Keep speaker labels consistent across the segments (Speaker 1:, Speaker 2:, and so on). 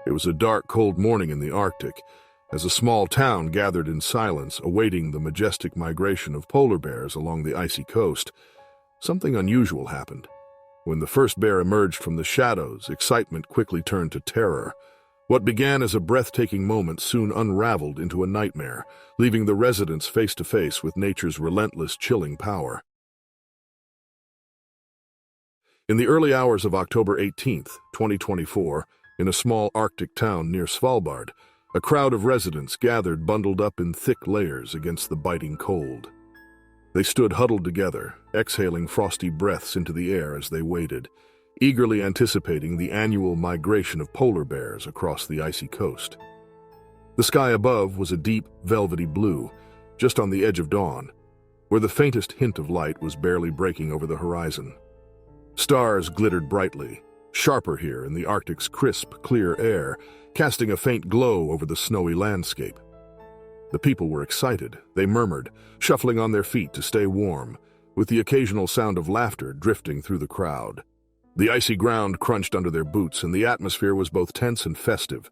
Speaker 1: It was a dark, cold morning in the Arctic, as a small town gathered in silence, awaiting the majestic migration of polar bears along the icy coast. Something unusual happened. When the first bear emerged from the shadows, excitement quickly turned to terror. What began as a breathtaking moment soon unraveled into a nightmare, leaving the residents face to face with nature's relentless, chilling power. In the early hours of October 18th, 2024, in a small Arctic town near Svalbard, a crowd of residents gathered bundled up in thick layers against the biting cold. They stood huddled together, exhaling frosty breaths into the air as they waited, eagerly anticipating the annual migration of polar bears across the icy coast. The sky above was a deep, velvety blue, just on the edge of dawn, where the faintest hint of light was barely breaking over the horizon. Stars glittered brightly, sharper here in the Arctic's crisp, clear air, casting a faint glow over the snowy landscape. The people were excited. They murmured, shuffling on their feet to stay warm, with the occasional sound of laughter drifting through the crowd. The icy ground crunched under their boots, and the atmosphere was both tense and festive.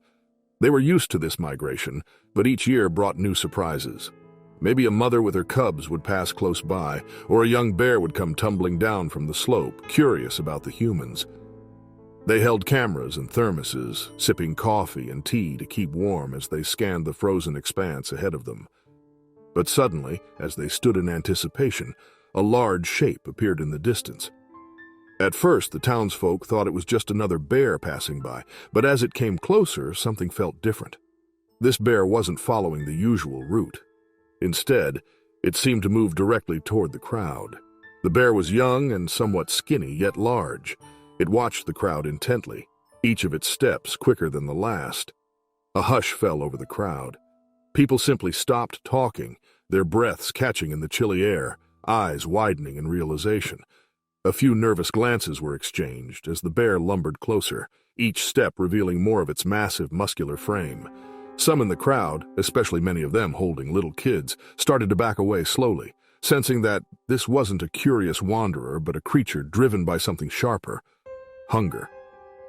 Speaker 1: They were used to this migration, but each year brought new surprises. Maybe a mother with her cubs would pass close by, or a young bear would come tumbling down from the slope, curious about the humans. They held cameras and thermoses, sipping coffee and tea to keep warm as they scanned the frozen expanse ahead of them. But suddenly, as they stood in anticipation, a large shape appeared in the distance. At first, the townsfolk thought it was just another bear passing by, but as it came closer, something felt different. This bear wasn't following the usual route. Instead, it seemed to move directly toward the crowd. The bear was young and somewhat skinny, yet large. It watched the crowd intently, each of its steps quicker than the last. A hush fell over the crowd. People simply stopped talking, their breaths catching in the chilly air, eyes widening in realization. A few nervous glances were exchanged as the bear lumbered closer, each step revealing more of its massive, muscular frame. Some in the crowd, especially many of them holding little kids, started to back away slowly, sensing that this wasn't a curious wanderer but a creature driven by something sharper. Hunger.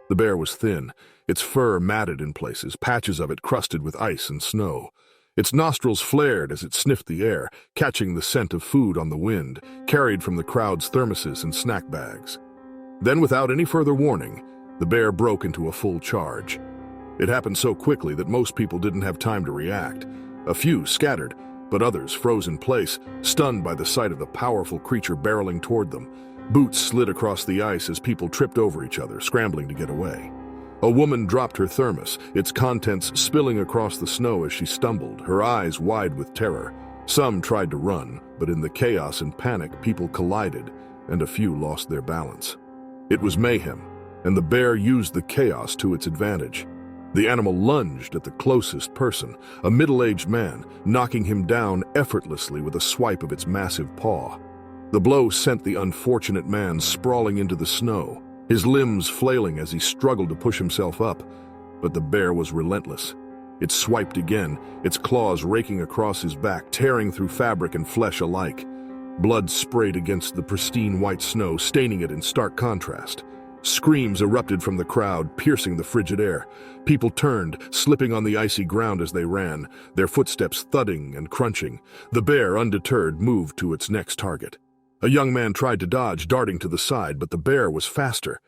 Speaker 1: The bear was thin, its fur matted in places, patches of it crusted with ice and snow. Its nostrils flared as it sniffed the air, catching the scent of food on the wind, carried from the crowd's thermoses and snack bags. Then, without any further warning, the bear broke into a full charge. It happened so quickly that most people didn't have time to react. A few scattered, but others froze in place, stunned by the sight of the powerful creature barreling toward them. Boots slid across the ice as people tripped over each other, scrambling to get away. A woman dropped her thermos, its contents spilling across the snow as she stumbled, her eyes wide with terror. Some tried to run, but in the chaos and panic, people collided, and a few lost their balance. It was mayhem, and the bear used the chaos to its advantage. The animal lunged at the closest person, a middle-aged man, knocking him down effortlessly with a swipe of its massive paw. The blow sent the unfortunate man sprawling into the snow, his limbs flailing as he struggled to push himself up. But the bear was relentless. It swiped again, its claws raking across his back, tearing through fabric and flesh alike. Blood sprayed against the pristine white snow, staining it in stark contrast. Screams erupted from the crowd, piercing the frigid air. People turned, slipping on the icy ground as they ran, their footsteps thudding and crunching. The bear, undeterred, moved to its next target. A young man tried to dodge, darting to the side, but the bear was faster.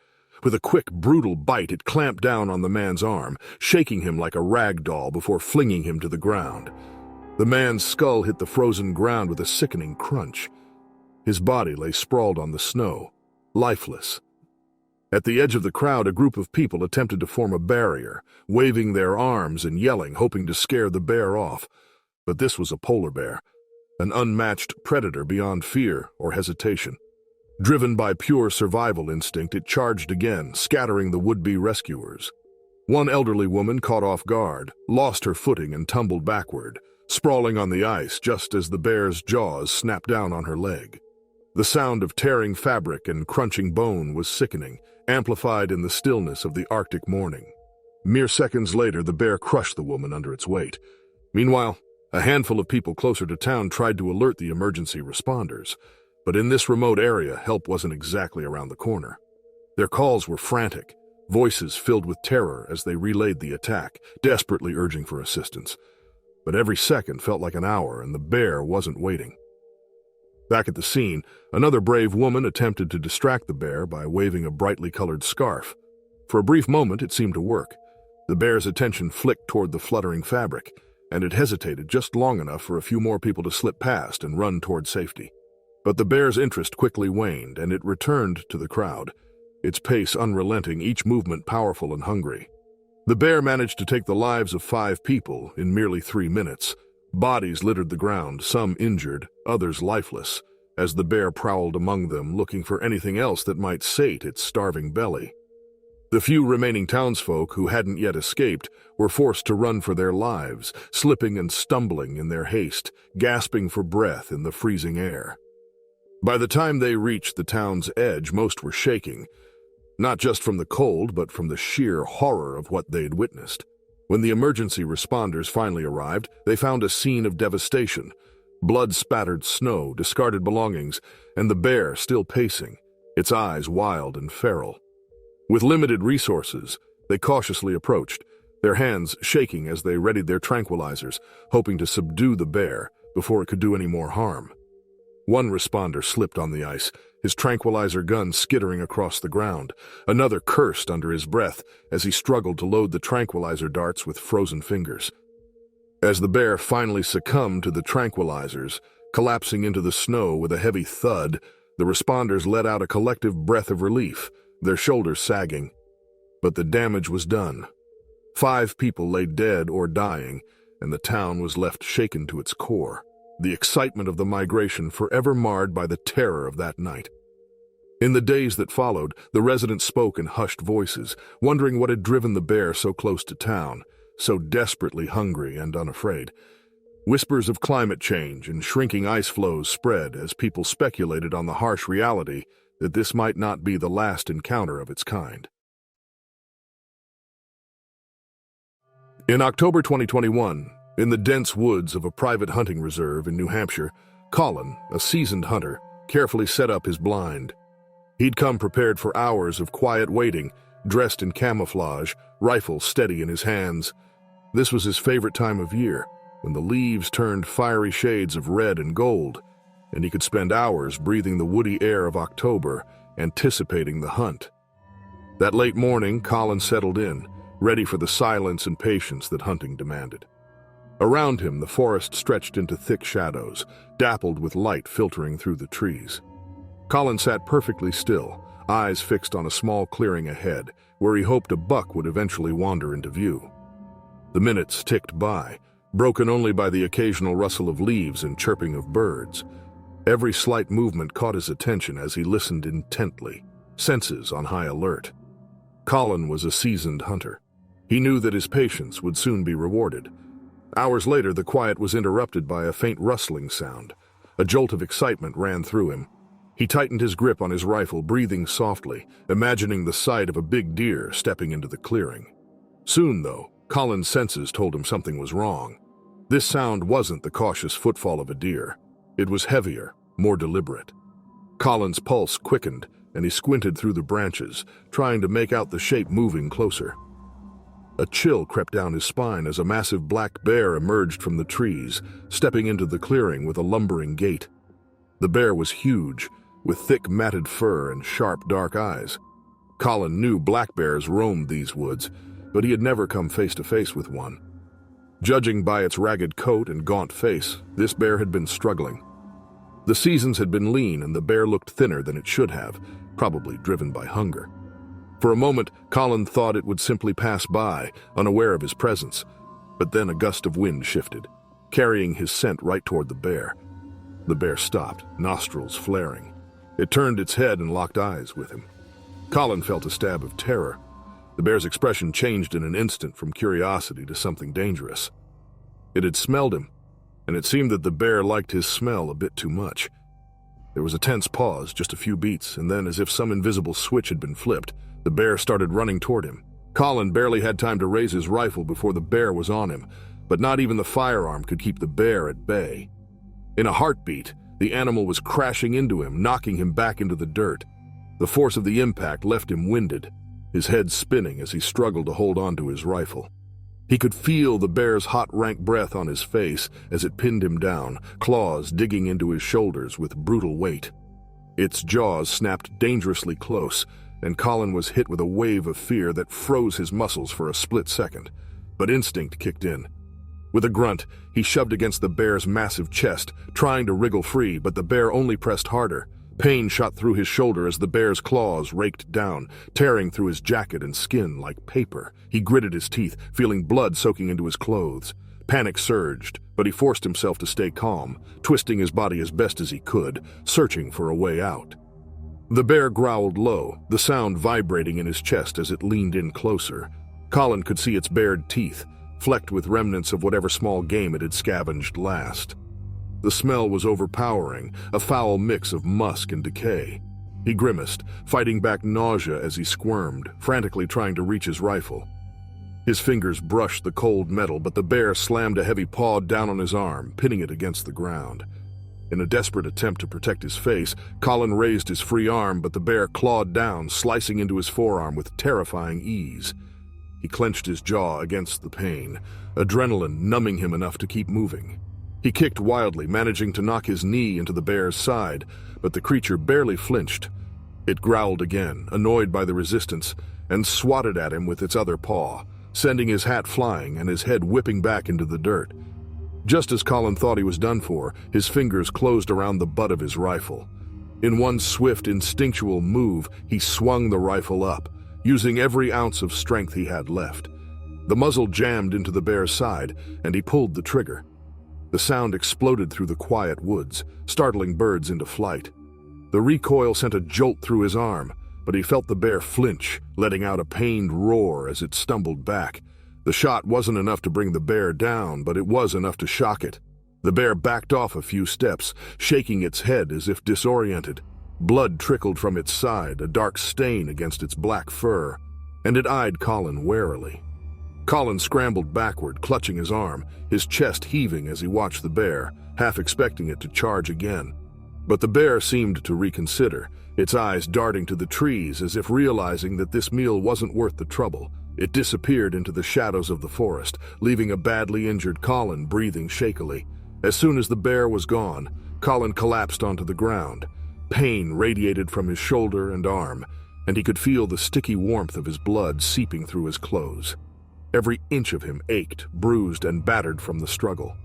Speaker 1: With a quick, brutal bite, it clamped down on the man's arm, shaking him like a rag doll before flinging him to the ground. The man's skull hit the frozen ground with a sickening crunch. His body lay sprawled on the snow, lifeless. At the edge of the crowd, a group of people attempted to form a barrier, waving their arms and yelling, hoping to scare the bear off. But this was a polar bear, an unmatched predator beyond fear or hesitation. Driven by pure survival instinct, it charged again, scattering the would-be rescuers. One elderly woman, caught off guard, lost her footing and tumbled backward, sprawling on the ice just as the bear's jaws snapped down on her leg. The sound of tearing fabric and crunching bone was sickening, amplified in the stillness of the Arctic morning. Mere seconds later, the bear crushed the woman under its weight. Meanwhile, a handful of people closer to town tried to alert the emergency responders, but in this remote area, help wasn't exactly around the corner. Their calls were frantic, voices filled with terror as they relayed the attack, desperately urging for assistance. But every second felt like an hour, and the bear wasn't waiting. Back at the scene, another brave woman attempted to distract the bear by waving a brightly colored scarf. For a brief moment, it seemed to work. The bear's attention flicked toward the fluttering fabric, and it hesitated just long enough for a few more people to slip past and run toward safety. But the bear's interest quickly waned, and it returned to the crowd, its pace unrelenting, each movement powerful and hungry. The bear managed to take the lives of 5 people in merely 3 minutes. Bodies littered the ground, some injured, others lifeless, as the bear prowled among them, looking for anything else that might sate its starving belly. The few remaining townsfolk who hadn't yet escaped were forced to run for their lives, slipping and stumbling in their haste, gasping for breath in the freezing air. By the time they reached the town's edge, most were shaking, not just from the cold, but from the sheer horror of what they'd witnessed. When the emergency responders finally arrived, they found a scene of devastation: blood-spattered snow, discarded belongings, and the bear still pacing, its eyes wild and feral. With limited resources, they cautiously approached, their hands shaking as they readied their tranquilizers, hoping to subdue the bear before it could do any more harm. One responder slipped on the ice, his tranquilizer gun skittering across the ground. Another cursed under his breath as he struggled to load the tranquilizer darts with frozen fingers. As the bear finally succumbed to the tranquilizers, collapsing into the snow with a heavy thud, the responders let out a collective breath of relief, their shoulders sagging. But the damage was done. 5 people lay dead or dying, and the town was left shaken to its core, the excitement of the migration forever marred by the terror of that night. In the days that followed, the residents spoke in hushed voices, wondering what had driven the bear so close to town, so desperately hungry and unafraid. Whispers of climate change and shrinking ice floes spread as people speculated on the harsh reality that this might not be the last encounter of its kind. In October 2021, in the dense woods of a private hunting reserve in New Hampshire, Colin, a seasoned hunter, carefully set up his blind. He'd come prepared for hours of quiet waiting, dressed in camouflage, rifle steady in his hands. This was his favorite time of year, when the leaves turned fiery shades of red and gold, and he could spend hours breathing the woody air of October, anticipating the hunt. That late morning, Colin settled in, ready for the silence and patience that hunting demanded. Around him, the forest stretched into thick shadows, dappled with light filtering through the trees. Colin sat perfectly still, eyes fixed on a small clearing ahead, where he hoped a buck would eventually wander into view. The minutes ticked by, broken only by the occasional rustle of leaves and chirping of birds. Every slight movement caught his attention as he listened intently, senses on high alert. Colin was a seasoned hunter. He knew that his patience would soon be rewarded. Hours later, the quiet was interrupted by a faint rustling sound. A jolt of excitement ran through him. He tightened his grip on his rifle, breathing softly, imagining the sight of a big deer stepping into the clearing. Soon, though, Colin's senses told him something was wrong. This sound wasn't the cautious footfall of a deer. It was heavier, more deliberate. Colin's pulse quickened, and he squinted through the branches, trying to make out the shape moving closer. A chill crept down his spine as a massive black bear emerged from the trees, stepping into the clearing with a lumbering gait. The bear was huge, with thick matted fur and sharp dark eyes. Colin knew black bears roamed these woods, but he had never come face to face with one. Judging by its ragged coat and gaunt face, this bear had been struggling. The seasons had been lean, and the bear looked thinner than it should have, probably driven by hunger. For a moment, Colin thought it would simply pass by, unaware of his presence. But then a gust of wind shifted, carrying his scent right toward the bear. The bear stopped, nostrils flaring. It turned its head and locked eyes with him. Colin felt a stab of terror. The bear's expression changed in an instant from curiosity to something dangerous. It had smelled him, and it seemed that the bear liked his smell a bit too much. There was a tense pause, just a few beats, and then, as if some invisible switch had been flipped, the bear started running toward him. Colin barely had time to raise his rifle before the bear was on him, but not even the firearm could keep the bear at bay. In a heartbeat, the animal was crashing into him, knocking him back into the dirt. The force of the impact left him winded. his head spinning as he struggled to hold onto his rifle. He could feel the bear's hot, rank breath on his face as it pinned him down, claws digging into his shoulders with brutal weight. Its jaws snapped dangerously close, and Colin was hit with a wave of fear that froze his muscles for a split second. But instinct kicked in. With a grunt, he shoved against the bear's massive chest, trying to wriggle free, but the bear only pressed harder. Pain shot through his shoulder as the bear's claws raked down, tearing through his jacket and skin like paper. He gritted his teeth, feeling blood soaking into his clothes. Panic surged, but he forced himself to stay calm, twisting his body as best as he could, searching for a way out. The bear growled low, the sound vibrating in his chest as it leaned in closer. Colin could see its bared teeth, flecked with remnants of whatever small game it had scavenged last. The smell was overpowering, a foul mix of musk and decay. He grimaced, fighting back nausea as he squirmed, frantically trying to reach his rifle. His fingers brushed the cold metal, but the bear slammed a heavy paw down on his arm, pinning it against the ground. In a desperate attempt to protect his face, Colin raised his free arm, but the bear clawed down, slicing into his forearm with terrifying ease. He clenched his jaw against the pain, adrenaline numbing him enough to keep moving. He kicked wildly, managing to knock his knee into the bear's side, but the creature barely flinched. It growled again, annoyed by the resistance, and swatted at him with its other paw, sending his hat flying and his head whipping back into the dirt. Just as Colin thought he was done for, his fingers closed around the butt of his rifle. In one swift, instinctual move, he swung the rifle up, using every ounce of strength he had left. The muzzle jammed into the bear's side, and he pulled the trigger. The sound exploded through the quiet woods, startling birds into flight. The recoil sent a jolt through his arm, but he felt the bear flinch, letting out a pained roar as it stumbled back. The shot wasn't enough to bring the bear down, but it was enough to shock it. The bear backed off a few steps, shaking its head as if disoriented. Blood trickled from its side, a dark stain against its black fur, and it eyed Colin warily. Colin scrambled backward, clutching his arm, his chest heaving as he watched the bear, half expecting it to charge again. But the bear seemed to reconsider, its eyes darting to the trees as if realizing that this meal wasn't worth the trouble. It disappeared into the shadows of the forest, leaving a badly injured Colin breathing shakily. As soon as the bear was gone, Colin collapsed onto the ground. Pain radiated from his shoulder and arm, and he could feel the sticky warmth of his blood seeping through his clothes. Every inch of him ached, bruised, and battered from the struggle.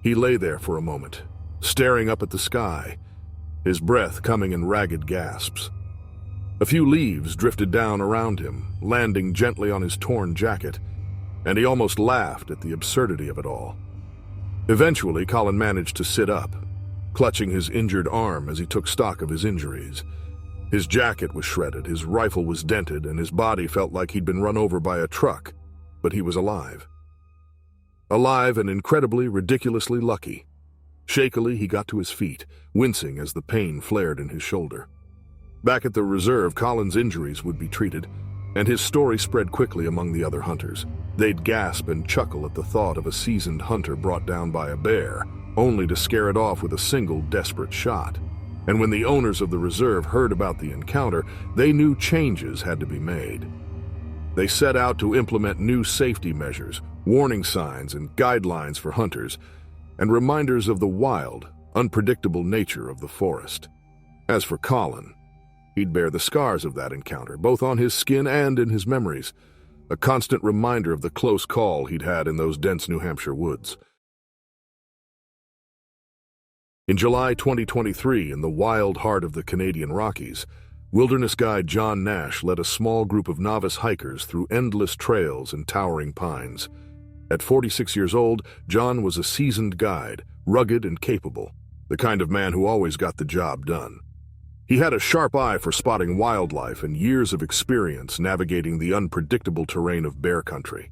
Speaker 1: He lay there for a moment, staring up at the sky, his breath coming in ragged gasps. A few leaves drifted down around him, landing gently on his torn jacket, and he almost laughed at the absurdity of it all. Eventually, Colin managed to sit up, clutching his injured arm as he took stock of his injuries. His jacket was shredded, his rifle was dented, and his body felt like he'd been run over by a truck, but he was alive. Alive and incredibly, ridiculously lucky. Shakily, he got to his feet, wincing as the pain flared in his shoulder. Back at the reserve, Colin's injuries would be treated, and his story spread quickly among the other hunters. They'd gasp and chuckle at the thought of a seasoned hunter brought down by a bear, only to scare it off with a single desperate shot. And when the owners of the reserve heard about the encounter, they knew changes had to be made. They set out to implement new safety measures, warning signs and guidelines for hunters, and reminders of the wild, unpredictable nature of the forest. As for Colin, he'd bear the scars of that encounter, both on his skin and in his memories, a constant reminder of the close call he'd had in those dense New Hampshire woods. In July 2023, in the wild heart of the Canadian Rockies, wilderness guide John Nash led a small group of novice hikers through endless trails and towering pines. At 46 years old, John was a seasoned guide, rugged and capable, the kind of man who always got the job done. He had a sharp eye for spotting wildlife and years of experience navigating the unpredictable terrain of bear country.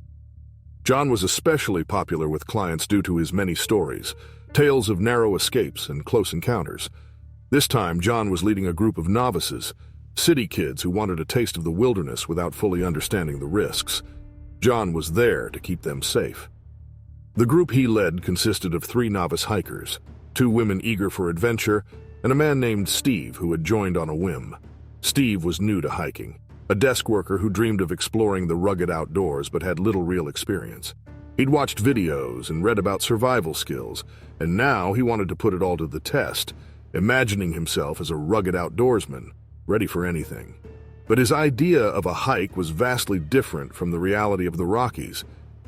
Speaker 1: John was especially popular with clients due to his many stories, tales of narrow escapes and close encounters. This time, John was leading a group of novices, city kids who wanted a taste of the wilderness without fully understanding the risks. John was there to keep them safe. The group he led consisted of 3 novice hikers, 2 women eager for adventure, and a man named Steve who had joined on a whim. Steve was new to hiking. a desk worker who dreamed of exploring the rugged outdoors but had little real experience. He'd watched videos and read about survival skills, and now he wanted to put it all to the test, imagining himself as a rugged outdoorsman, ready for anything. But his idea of a hike was vastly different from the reality of the Rockies,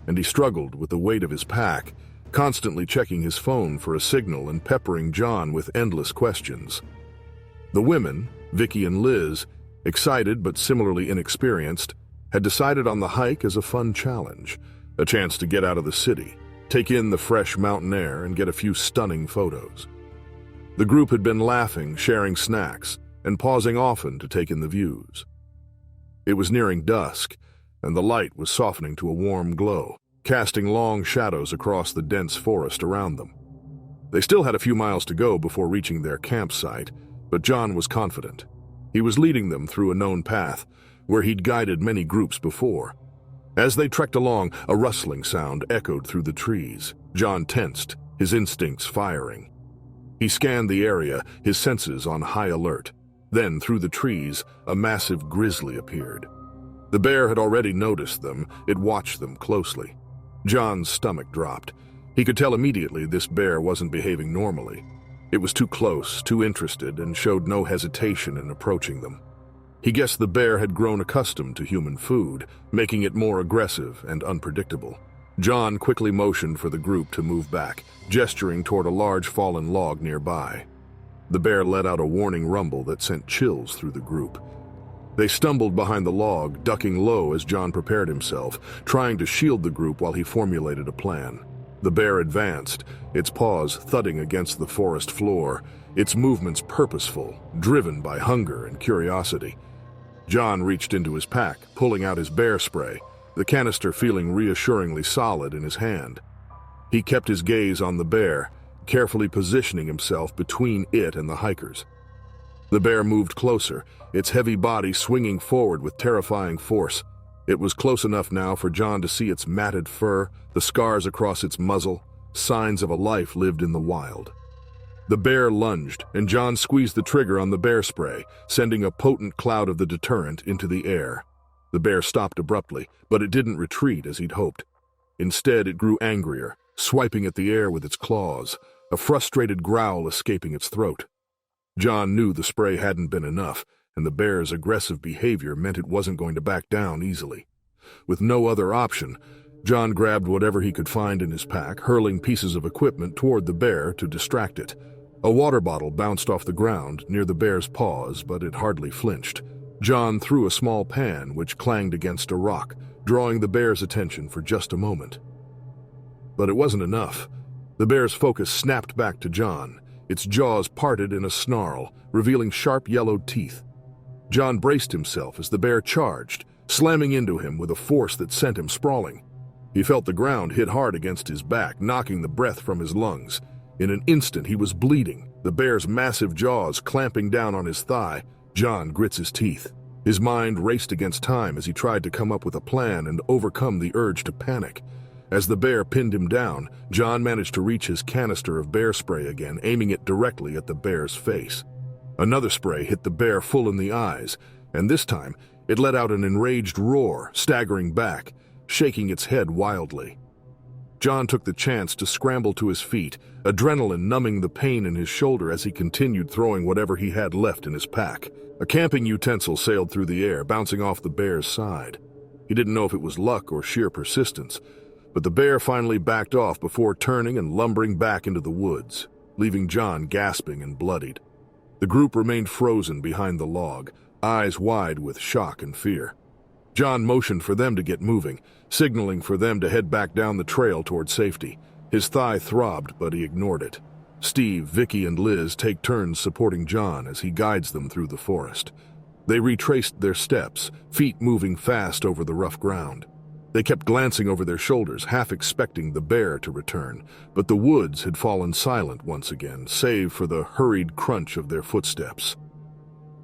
Speaker 1: and he struggled with the weight of his pack, constantly checking his phone for a signal and peppering John with endless questions. The women, Vicky and Liz, excited but similarly inexperienced, had decided on the hike as a fun challenge, a chance to get out of the city, take in the fresh mountain air, and get a few stunning photos. The group had been laughing, sharing snacks, and pausing often to take in the views. It was nearing dusk, and the light was softening to a warm glow, casting long shadows across the dense forest around them. They still had a few miles to go before reaching their campsite, but John was confident. He was leading them through a known path, where he'd guided many groups before. As they trekked along, a rustling sound echoed through the trees. John tensed, his instincts firing. He scanned the area, his senses on high alert. Then, through the trees, a massive grizzly appeared. The bear had already noticed them. It watched them closely. John's stomach dropped. He could tell immediately this bear wasn't behaving normally. It was too close, too interested, and showed no hesitation in approaching them. He guessed the bear had grown accustomed to human food, making it more aggressive and unpredictable. John quickly motioned for the group to move back, gesturing toward a large fallen log nearby. The bear let out a warning rumble that sent chills through the group. They stumbled behind the log, ducking low as John prepared himself, trying to shield the group while he formulated a plan. The bear advanced, its paws thudding against the forest floor, its movements purposeful, driven by hunger and curiosity. John reached into his pack, pulling out his bear spray, the canister feeling reassuringly solid in his hand. He kept his gaze on the bear, carefully positioning himself between it and the hikers. The bear moved closer, its heavy body swinging forward with terrifying force. It was close enough now for John to see its matted fur, the scars across its muzzle, signs of a life lived in the wild. The bear lunged, and John squeezed the trigger on the bear spray, sending a potent cloud of the deterrent into the air. The bear stopped abruptly, but it didn't retreat as he'd hoped. Instead, it grew angrier, swiping at the air with its claws, a frustrated growl escaping its throat. John knew the spray hadn't been enough, and the bear's aggressive behavior meant it wasn't going to back down easily. With no other option, John grabbed whatever he could find in his pack, hurling pieces of equipment toward the bear to distract it. A water bottle bounced off the ground near the bear's paws, but it hardly flinched. John threw a small pan which clanged against a rock, drawing the bear's attention for just a moment. But it wasn't enough. The bear's focus snapped back to John, its jaws parted in a snarl, revealing sharp yellowed teeth. John braced himself as the bear charged, slamming into him with a force that sent him sprawling. He felt the ground hit hard against his back, knocking the breath from his lungs. In an instant, he was bleeding, the bear's massive jaws clamping down on his thigh. John grits his teeth. His mind raced against time as he tried to come up with a plan and overcome the urge to panic. As the bear pinned him down, John managed to reach his canister of bear spray again, aiming it directly at the bear's face. Another spray hit the bear full in the eyes, and this time it let out an enraged roar, staggering back, shaking its head wildly. John took the chance to scramble to his feet, adrenaline numbing the pain in his shoulder as he continued throwing whatever he had left in his pack. A camping utensil sailed through the air, bouncing off the bear's side. He didn't know if it was luck or sheer persistence, but the bear finally backed off before turning and lumbering back into the woods, leaving John gasping and bloodied. The group remained frozen behind the log, eyes wide with shock and fear. John motioned for them to get moving, signaling for them to head back down the trail toward safety. His thigh throbbed, but he ignored it. Steve, Vicky, and Liz take turns supporting John as he guides them through the forest. They retraced their steps, feet moving fast over the rough ground. They kept glancing over their shoulders, half expecting the bear to return, but the woods had fallen silent once again, save for the hurried crunch of their footsteps.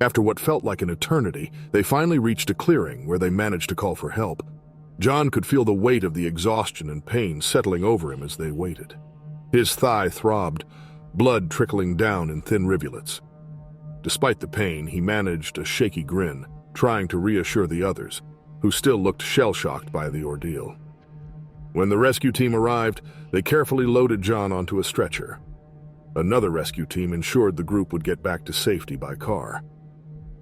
Speaker 1: After what felt like an eternity, they finally reached a clearing where they managed to call for help. John could feel the weight of the exhaustion and pain settling over him as they waited. His thigh throbbed, blood trickling down in thin rivulets. Despite the pain, he managed a shaky grin. trying to reassure the others, who still looked shell-shocked by the ordeal. When the rescue team arrived, they carefully loaded John onto a stretcher. Another rescue team ensured the group would get back to safety by car.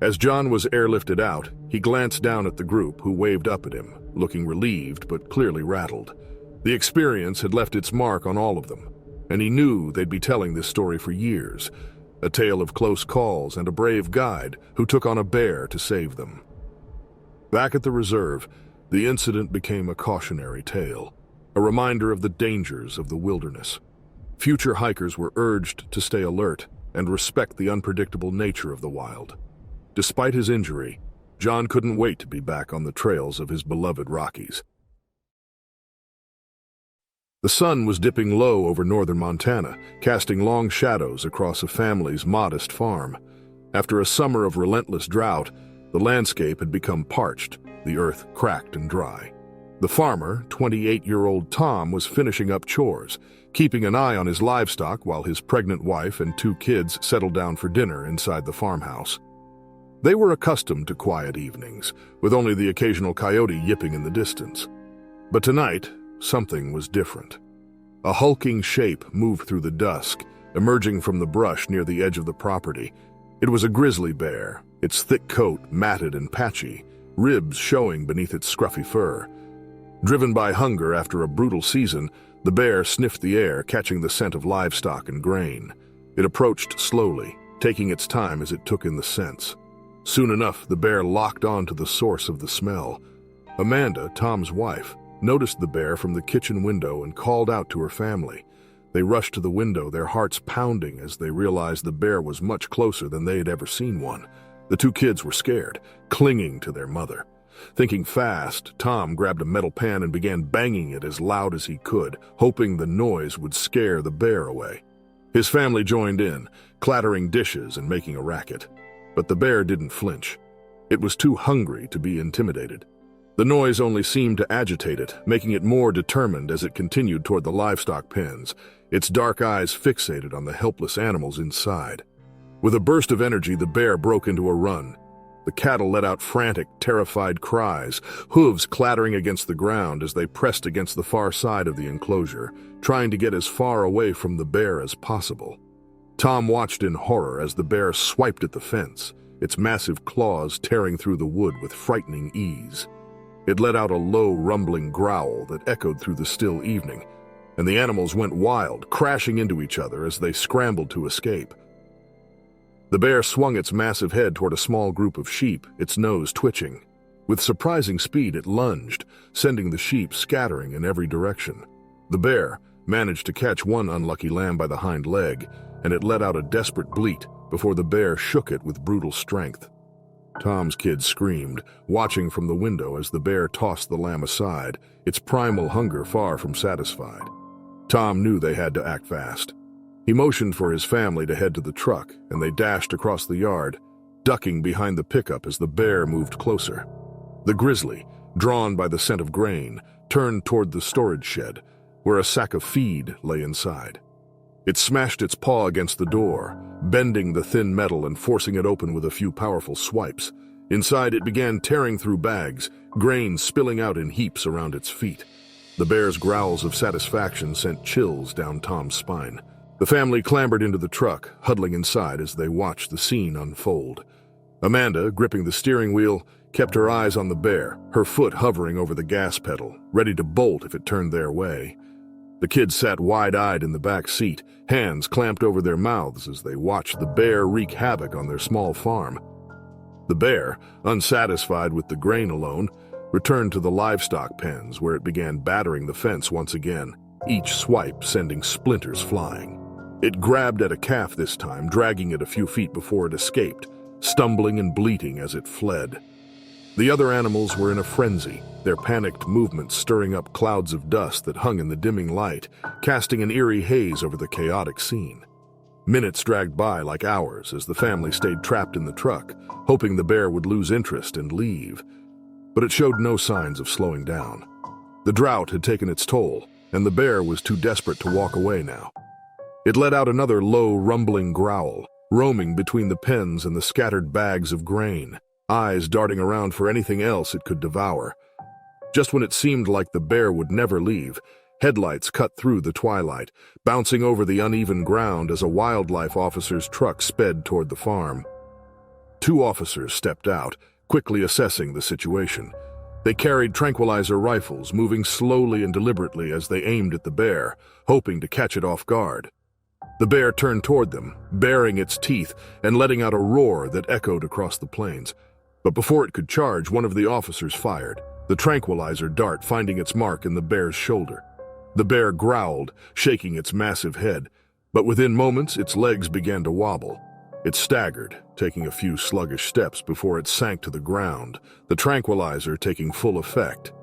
Speaker 1: As John was airlifted out, he glanced down at the group, who waved up at him, looking relieved but clearly rattled. The experience had left its mark on all of them, and he knew they'd be telling this story for years, a tale of close calls and a brave guide who took on a bear to save them. Back at the reserve, the incident became a cautionary tale, a reminder of the dangers of the wilderness. Future hikers were urged to stay alert and respect the unpredictable nature of the wild. Despite his injury, John couldn't wait to be back on the trails of his beloved Rockies. The sun was dipping low over northern Montana, casting long shadows across a family's modest farm. After a summer of relentless drought, the landscape had become parched, the earth cracked and dry. The farmer, 28-year-old Tom, was finishing up chores, keeping an eye on his livestock while his pregnant wife and 2 kids settled down for dinner inside the farmhouse. They were accustomed to quiet evenings, with only the occasional coyote yipping in the distance. But tonight, something was different. A hulking shape moved through the dusk, emerging from the brush near the edge of the property. It was a grizzly bear, its thick coat matted and patchy, ribs showing beneath its scruffy fur. Driven by hunger after a brutal season, the bear sniffed the air, catching the scent of livestock and grain. It approached slowly, taking its time as it took in the scents. Soon enough, the bear locked on to the source of the smell. Amanda, Tom's wife, noticed the bear from the kitchen window and called out to her family. They rushed to the window, their hearts pounding as they realized the bear was much closer than they had ever seen one. The 2 kids were scared, clinging to their mother. Thinking fast, Tom grabbed a metal pan and began banging it as loud as he could, hoping the noise would scare the bear away. His family joined in, clattering dishes and making a racket. But the bear didn't flinch. It was too hungry to be intimidated. The noise only seemed to agitate it, making it more determined as it continued toward the livestock pens, its dark eyes fixated on the helpless animals inside. With a burst of energy, the bear broke into a run. The cattle let out frantic, terrified cries, hooves clattering against the ground as they pressed against the far side of the enclosure, trying to get as far away from the bear as possible. Tom watched in horror as the bear swiped at the fence, its massive claws tearing through the wood with frightening ease. It let out a low, rumbling growl that echoed through the still evening, and the animals went wild, crashing into each other as they scrambled to escape. The bear swung its massive head toward a small group of sheep, its nose twitching. With surprising speed, it lunged, sending the sheep scattering in every direction. The bear managed to catch one unlucky lamb by the hind leg, and it let out a desperate bleat before the bear shook it with brutal strength. Tom's kids screamed, watching from the window as the bear tossed the lamb aside, its primal hunger far from satisfied. Tom knew they had to act fast. He motioned for his family to head to the truck, and they dashed across the yard, ducking behind the pickup as the bear moved closer. The grizzly, drawn by the scent of grain, turned toward the storage shed, where a sack of feed lay inside. It smashed its paw against the door, bending the thin metal and forcing it open with a few powerful swipes. Inside, it began tearing through bags, grain spilling out in heaps around its feet. The bear's growls of satisfaction sent chills down Tom's spine. The family clambered into the truck, huddling inside as they watched the scene unfold. Amanda, gripping the steering wheel, kept her eyes on the bear, her foot hovering over the gas pedal, ready to bolt if it turned their way. The kids sat wide-eyed in the back seat, hands clamped over their mouths as they watched the bear wreak havoc on their small farm. The bear, unsatisfied with the grain alone, returned to the livestock pens where it began battering the fence once again, each swipe sending splinters flying. It grabbed at a calf this time, dragging it a few feet before it escaped, stumbling and bleating as it fled. The other animals were in a frenzy, their panicked movements stirring up clouds of dust that hung in the dimming light, casting an eerie haze over the chaotic scene. Minutes dragged by like hours as the family stayed trapped in the truck, hoping the bear would lose interest and leave. But it showed no signs of slowing down. The drought had taken its toll, and the bear was too desperate to walk away now. It let out another low, rumbling growl, roaming between the pens and the scattered bags of grain. eyes darting around for anything else it could devour. Just when it seemed like the bear would never leave, headlights cut through the twilight, bouncing over the uneven ground as a wildlife officer's truck sped toward the farm. Two officers stepped out, quickly assessing the situation. They carried tranquilizer rifles, moving slowly and deliberately as they aimed at the bear, hoping to catch it off guard. The bear turned toward them, baring its teeth and letting out a roar that echoed across the plains. But before it could charge, one of the officers fired, the tranquilizer dart finding its mark in the bear's shoulder. The bear growled, shaking its massive head, but within moments its legs began to wobble. It staggered, taking a few sluggish steps before it sank to the ground, the tranquilizer taking full effect.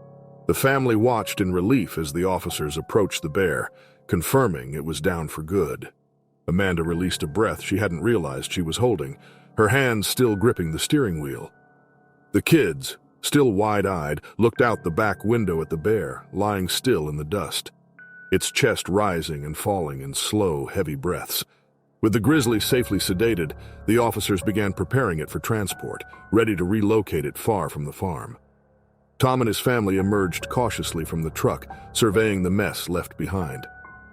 Speaker 1: The family watched in relief as the officers approached the bear, confirming it was down for good. Amanda released a breath she hadn't realized she was holding, her hands still gripping the steering wheel. The kids, still wide-eyed, looked out the back window at the bear, lying still in the dust, its chest rising and falling in slow, heavy breaths. With the Grizzly safely sedated, the officers began preparing it for transport, ready to relocate it far from the farm. Tom and his family emerged cautiously from the truck, surveying the mess left behind.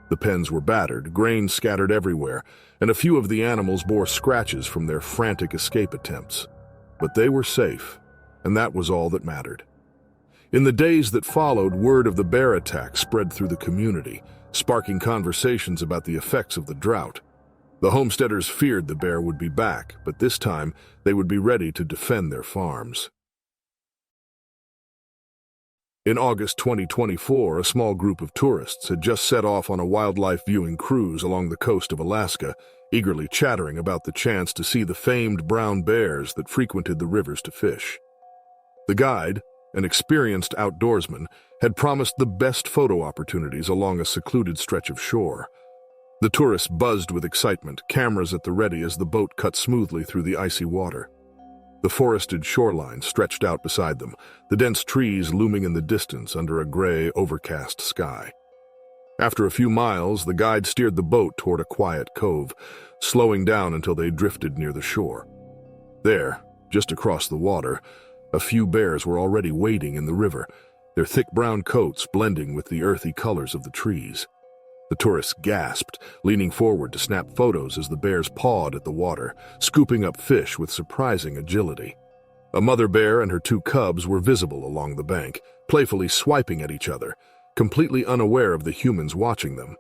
Speaker 1: The pens were battered, grain scattered everywhere, and a few of the animals bore scratches from their frantic escape attempts. But they were safe, and that was all that mattered. In the days that followed, word of the bear attack spread through the community, sparking conversations about the effects of the drought. The homesteaders feared the bear would be back, but this time they would be ready to defend their farms. In August 2024, a small group of tourists had just set off on a wildlife viewing cruise along the coast of Alaska, eagerly chattering about the chance to see the famed brown bears that frequented the rivers to fish. The guide, an experienced outdoorsman, had promised the best photo opportunities along a secluded stretch of shore. The tourists buzzed with excitement, cameras at the ready as the boat cut smoothly through the icy water. The forested shoreline stretched out beside them, the dense trees looming in the distance under a gray, overcast sky. After a few miles, the guide steered the boat toward a quiet cove, slowing down until they drifted near the shore. There, just across the water, a few bears were already wading in the river, their thick brown coats blending with the earthy colors of the trees. The tourists gasped, leaning forward to snap photos as the bears pawed at the water, scooping up fish with surprising agility. A mother bear and her two cubs were visible along the bank, playfully swiping at each other, completely unaware of the humans watching them.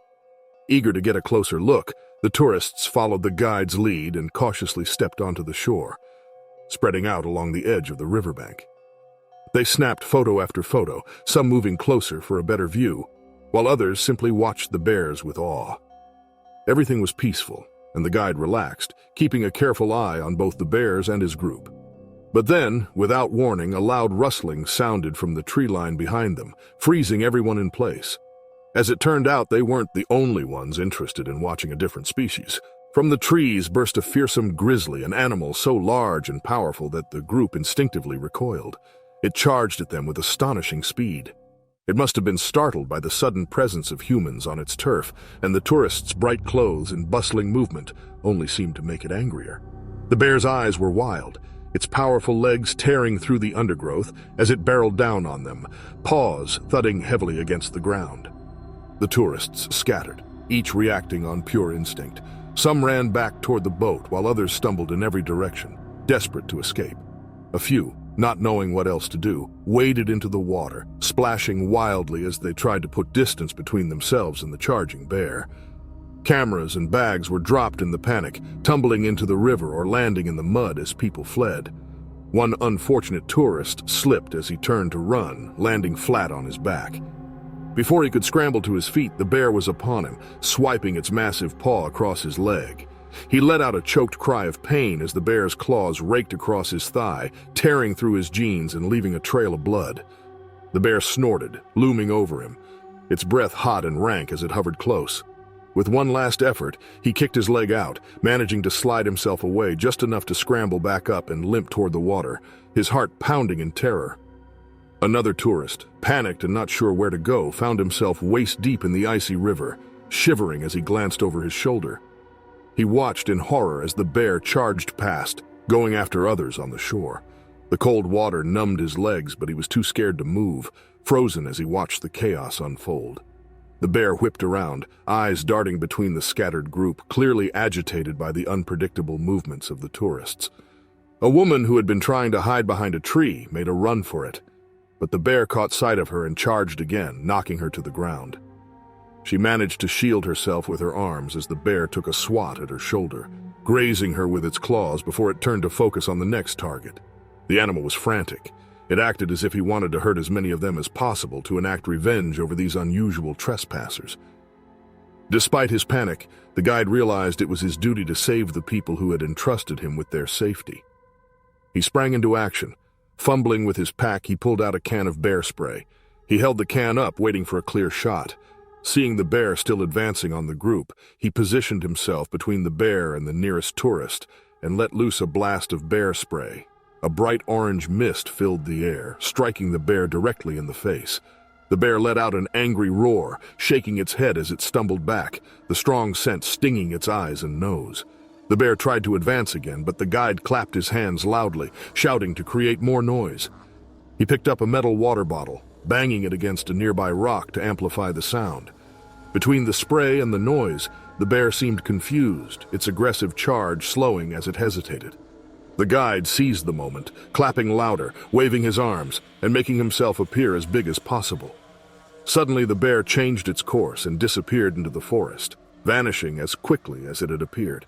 Speaker 1: Eager to get a closer look, the tourists followed the guide's lead and cautiously stepped onto the shore, spreading out along the edge of the riverbank. They snapped photo after photo, some moving closer for a better view, while others simply watched the bears with awe. Everything was peaceful, and the guide relaxed, keeping a careful eye on both the bears and his group. But then, without warning, a loud rustling sounded from the tree line behind them, freezing everyone in place. As it turned out, they weren't the only ones interested in watching a different species. From the trees burst a fearsome grizzly, an animal so large and powerful that the group instinctively recoiled. It charged at them with astonishing speed. It must have been startled by the sudden presence of humans on its turf, and the tourists' bright clothes and bustling movement only seemed to make it angrier. The bear's eyes were wild, its powerful legs tearing through the undergrowth as it barreled down on them, paws thudding heavily against the ground. The tourists scattered, each reacting on pure instinct. Some ran back toward the boat, while others stumbled in every direction, desperate to escape. A few, not knowing what else to do, waded into the water, splashing wildly as they tried to put distance between themselves and the charging bear. Cameras and bags were dropped in the panic, tumbling into the river or landing in the mud as people fled. One unfortunate tourist slipped as he turned to run, landing flat on his back. Before he could scramble to his feet, the bear was upon him, swiping its massive paw across his leg. He let out a choked cry of pain as the bear's claws raked across his thigh, tearing through his jeans and leaving a trail of blood. The bear snorted, looming over him, its breath hot and rank as it hovered close. With one last effort, he kicked his leg out, managing to slide himself away just enough to scramble back up and limp toward the water, his heart pounding in terror. Another tourist, panicked and not sure where to go, found himself waist-deep in the icy river, shivering as he glanced over his shoulder. He watched in horror as the bear charged past, going after others on the shore. The cold water numbed his legs, but he was too scared to move, frozen as he watched the chaos unfold. The bear whipped around, eyes darting between the scattered group, clearly agitated by the unpredictable movements of the tourists. A woman who had been trying to hide behind a tree made a run for it, but the bear caught sight of her and charged again, knocking her to the ground. She managed to shield herself with her arms as the bear took a swat at her shoulder, grazing her with its claws before it turned to focus on the next target. The animal was frantic. It acted as if he wanted to hurt as many of them as possible to enact revenge over these unusual trespassers. Despite his panic, the guide realized it was his duty to save the people who had entrusted him with their safety. He sprang into action. Fumbling with his pack, he pulled out a can of bear spray. He held the can up, waiting for a clear shot. Seeing the bear still advancing on the group, he positioned himself between the bear and the nearest tourist and let loose a blast of bear spray. A bright orange mist filled the air, striking the bear directly in the face. The bear let out an angry roar, shaking its head as it stumbled back, the strong scent stinging its eyes and nose. The bear tried to advance again, but the guide clapped his hands loudly, shouting to create more noise. He picked up a metal water bottle, banging it against a nearby rock to amplify the sound. Between the spray and the noise, the bear seemed confused, its aggressive charge slowing as it hesitated. The guide seized the moment, clapping louder, waving his arms, and making himself appear as big as possible. Suddenly, the bear changed its course and disappeared into the forest, vanishing as quickly as it had appeared.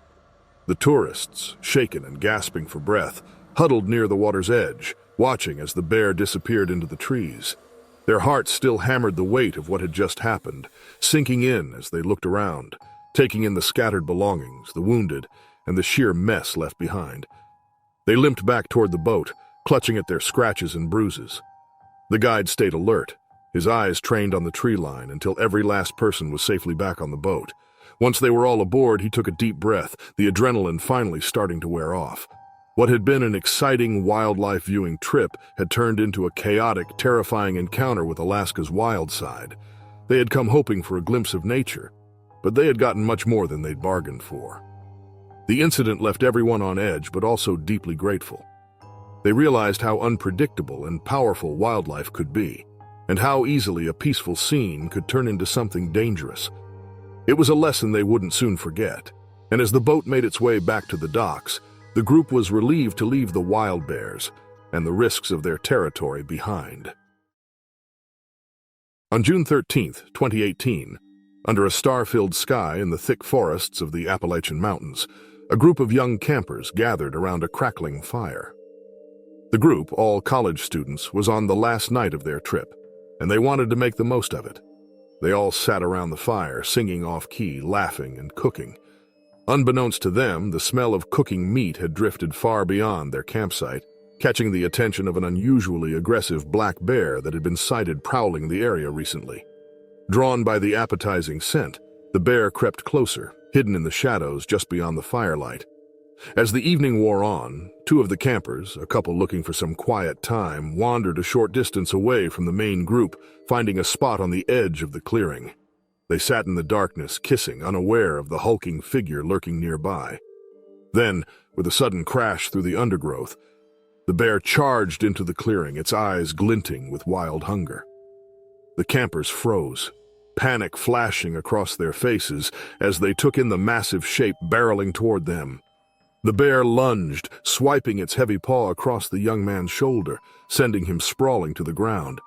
Speaker 1: The tourists, shaken and gasping for breath, huddled near the water's edge, watching as the bear disappeared into the trees. Their hearts still hammered the weight of what had just happened, sinking in as they looked around, taking in the scattered belongings, the wounded, and the sheer mess left behind. They limped back toward the boat, clutching at their scratches and bruises. The guide stayed alert, his eyes trained on the tree line until every last person was safely back on the boat. Once they were all aboard, he took a deep breath, the adrenaline finally starting to wear off. What had been an exciting wildlife viewing trip had turned into a chaotic, terrifying encounter with Alaska's wild side. They had come hoping for a glimpse of nature, but they had gotten much more than they'd bargained for. The incident left everyone on edge, but also deeply grateful. They realized how unpredictable and powerful wildlife could be, and how easily a peaceful scene could turn into something dangerous. It was a lesson they wouldn't soon forget, and as the boat made its way back to the docks, the group was relieved to leave the wild bears and the risks of their territory behind. On June 13, 2018, under a star-filled sky in the thick forests of the Appalachian Mountains, a group of young campers gathered around a crackling fire. The group, all college students, was on the last night of their trip, and they wanted to make the most of it. They all sat around the fire, singing off-key, laughing and cooking. Unbeknownst to them, the smell of cooking meat had drifted far beyond their campsite, catching the attention of an unusually aggressive black bear that had been sighted prowling the area recently. Drawn by the appetizing scent, the bear crept closer, hidden in the shadows just beyond the firelight. As the evening wore on, two of the campers, a couple looking for some quiet time, wandered a short distance away from the main group, finding a spot on the edge of the clearing. They sat in the darkness, kissing, unaware of the hulking figure lurking nearby. Then, with a sudden crash through the undergrowth, the bear charged into the clearing, its eyes glinting with wild hunger. The campers froze, panic flashing across their faces as they took in the massive shape barreling toward them. The bear lunged, swiping its heavy paw across the young man's shoulder, sending him sprawling to the ground.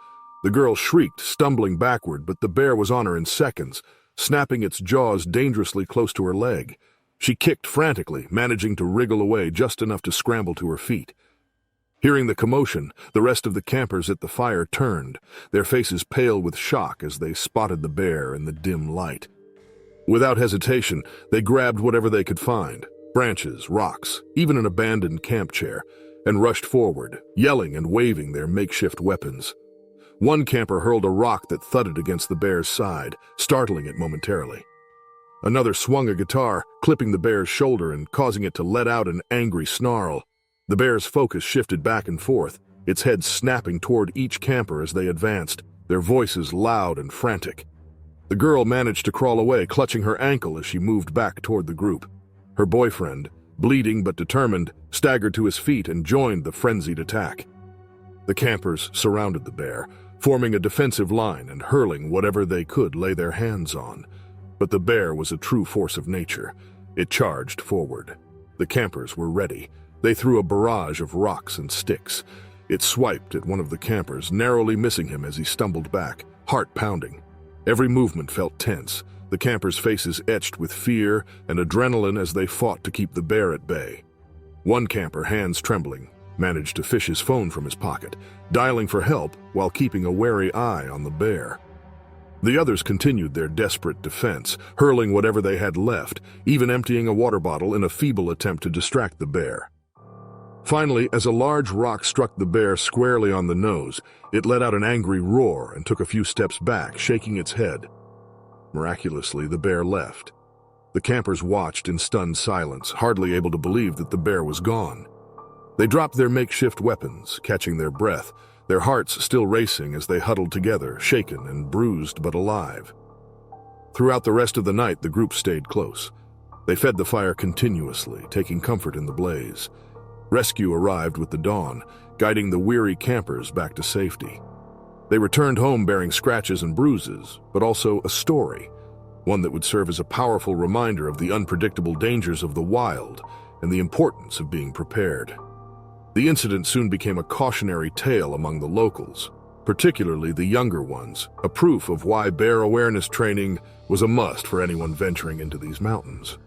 Speaker 1: The girl shrieked, stumbling backward, but the bear was on her in seconds, snapping its jaws dangerously close to her leg. She kicked frantically, managing to wriggle away just enough to scramble to her feet. Hearing the commotion, the rest of the campers at the fire turned, their faces pale with shock as they spotted the bear in the dim light. Without hesitation, they grabbed whatever they could find, branches, rocks, even an abandoned camp chair, and rushed forward, yelling and waving their makeshift weapons. One camper hurled a rock that thudded against the bear's side, startling it momentarily. Another swung a guitar, clipping the bear's shoulder and causing it to let out an angry snarl. The bear's focus shifted back and forth, its head snapping toward each camper as they advanced, their voices loud and frantic. The girl managed to crawl away, clutching her ankle as she moved back toward the group. Her boyfriend, bleeding but determined, staggered to his feet and joined the frenzied attack. The campers surrounded the bear, forming a defensive line and hurling whatever they could lay their hands on. But the bear was a true force of nature. It charged forward. The campers were ready. They threw a barrage of rocks and sticks. It swiped at one of the campers, narrowly missing him as he stumbled back, heart pounding. Every movement felt tense, the campers' faces etched with fear and adrenaline as they fought to keep the bear at bay. One camper, hands trembling, managed to fish his phone from his pocket, dialing for help while keeping a wary eye on the bear. The others continued their desperate defense, hurling whatever they had left, even emptying a water bottle in a feeble attempt to distract the bear. Finally, as a large rock struck the bear squarely on the nose, it let out an angry roar and took a few steps back, shaking its head. Miraculously, the bear left. The campers watched in stunned silence, hardly able to believe that the bear was gone. They dropped their makeshift weapons, catching their breath, their hearts still racing as they huddled together, shaken and bruised but alive. Throughout the rest of the night, the group stayed close. They fed the fire continuously, taking comfort in the blaze. Rescue arrived with the dawn, guiding the weary campers back to safety. They returned home bearing scratches and bruises, but also a story, one that would serve as a powerful reminder of the unpredictable dangers of the wild and the importance of being prepared. The incident soon became a cautionary tale among the locals, particularly the younger ones, a proof of why bear awareness training was a must for anyone venturing into these mountains.